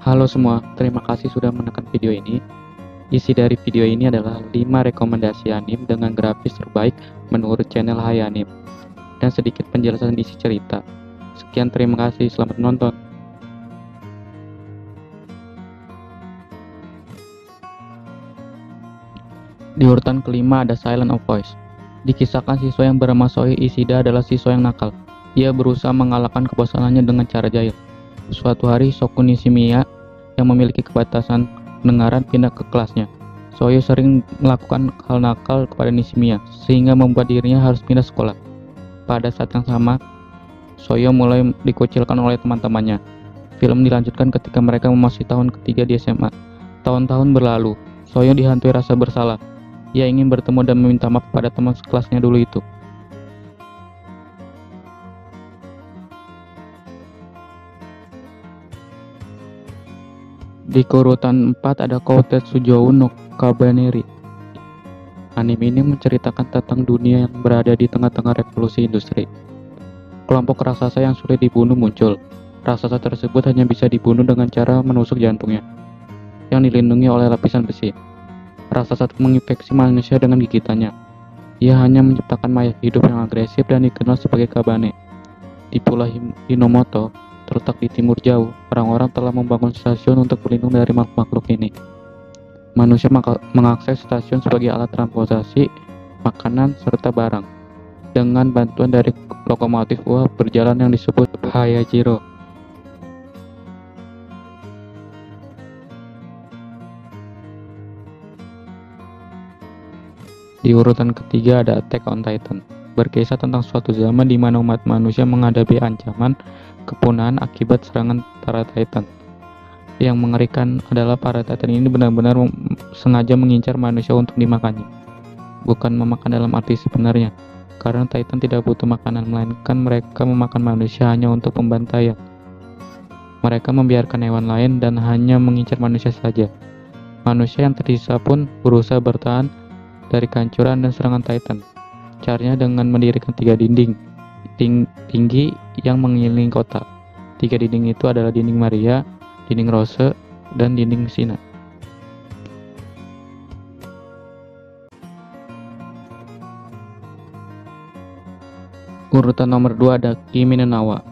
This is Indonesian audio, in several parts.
Halo semua, terima kasih sudah menekan video ini. Isi dari video ini adalah 5 rekomendasi anime dengan grafis terbaik menurut channel Hai Anime, dan sedikit penjelasan isi cerita. Sekian, terima kasih, selamat menonton. Di urutan kelima ada Silent of Voice. Dikisahkan siswa yang bernama Soi Ishida adalah siswa yang nakal. Ia berusaha mengalahkan kebosanannya dengan cara jahil. Suatu hari, Soku Nishimiya yang memiliki kebatasan pendengaran pindah ke kelasnya. Soyo sering melakukan hal nakal kepada Nishimiya, sehingga membuat dirinya harus pindah sekolah. Pada saat yang sama, Soyo mulai dikucilkan oleh teman-temannya. Film dilanjutkan ketika mereka memasuki tahun ketiga di SMA. Tahun-tahun berlalu, Soyo dihantui rasa bersalah. Ia ingin bertemu dan meminta maaf pada teman sekelasnya dulu itu. Di urutan 4 ada Koutetsu Jou no Kabaneri. Anime ini menceritakan tentang dunia yang berada di tengah-tengah revolusi industri. Kelompok raksasa yang sulit dibunuh muncul. Raksasa tersebut hanya bisa dibunuh dengan cara menusuk jantungnya, yang dilindungi oleh lapisan besi. Raksasa menginfeksi manusia dengan gigitannya. Ia hanya menciptakan mayat hidup yang agresif dan dikenal sebagai Kabane. Di Pulau Hinomoto, terletak di timur jauh, orang-orang telah membangun stasiun untuk berlindung dari makhluk-makhluk ini. Manusia mengakses stasiun sebagai alat transportasi, makanan, serta barang, dengan bantuan dari lokomotif uap berjalan yang disebut Hayajiro. Di urutan ketiga ada Attack on Titan. Berkisah tentang suatu zaman di mana umat manusia menghadapi ancaman kepunahan akibat serangan para Titan. Yang mengerikan adalah para Titan ini benar-benar sengaja mengincar manusia untuk dimakannya. Bukan memakan dalam arti sebenarnya, karena Titan tidak butuh makanan, melainkan mereka memakan manusia hanya untuk pembantaian. Mereka membiarkan hewan lain dan hanya mengincar manusia saja. Manusia yang tersisa pun berusaha bertahan dari kehancuran dan serangan Titan. Caranya dengan mendirikan 3 dinding tinggi yang mengelilingi kota. 3 dinding itu adalah dinding Maria, dinding Rose, dan dinding Sina. Urutan nomor 2 ada Kimi no Nawa.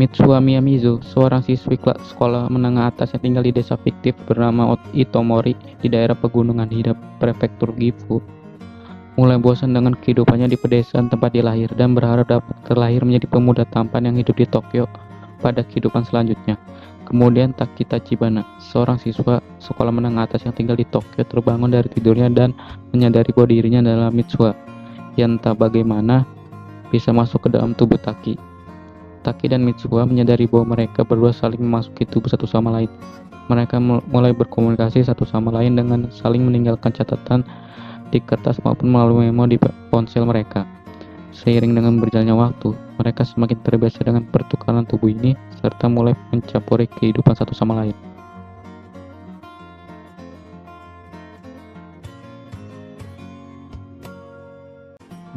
Mitsuha Miyamizu, seorang siswi sekolah menengah atas yang tinggal di desa fiktif bernama Itomori di daerah pegunungan di prefektur Gifu, mulai bosan dengan kehidupannya di pedesaan tempat dia lahir dan berharap dapat terlahir menjadi pemuda tampan yang hidup di Tokyo pada kehidupan selanjutnya. Kemudian Taki Tachibana, seorang siswa sekolah menengah atas yang tinggal di Tokyo, terbangun dari tidurnya dan menyadari bahwa dirinya adalah Mitsuha, yang entah bagaimana bisa masuk ke dalam tubuh Taki. Taki dan Mitsuha menyadari bahwa mereka berdua saling memasuki tubuh satu sama lain. Mereka mulai berkomunikasi satu sama lain dengan saling meninggalkan catatan di kertas maupun melalui memo di ponsel mereka. Seiring dengan berjalannya waktu, mereka semakin terbiasa dengan pertukaran tubuh ini serta mulai mencampuri kehidupan satu sama lain.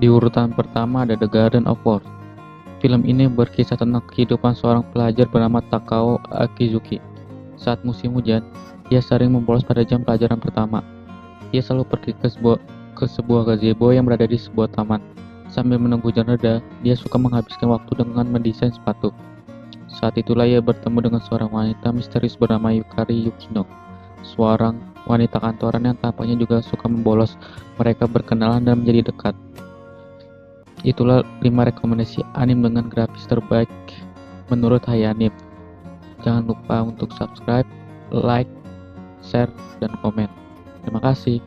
Di urutan pertama ada The Garden of Words. Film ini berkisah tentang kehidupan seorang pelajar bernama Takao Akizuki. Saat musim hujan, ia sering membolos pada jam pelajaran pertama. Ia selalu pergi ke sebuah gazebo yang berada di sebuah taman. Sambil menunggu hujan reda, dia suka menghabiskan waktu dengan mendesain sepatu. Saat itulah ia bertemu dengan seorang wanita misterius bernama Yukari Yukino, seorang wanita kantoran yang tampaknya juga suka membolos. Mereka berkenalan dan menjadi dekat. Itulah 5 rekomendasi anime dengan grafis terbaik menurut Hai Anime. Jangan lupa untuk subscribe, like, share, dan komen. Terima kasih.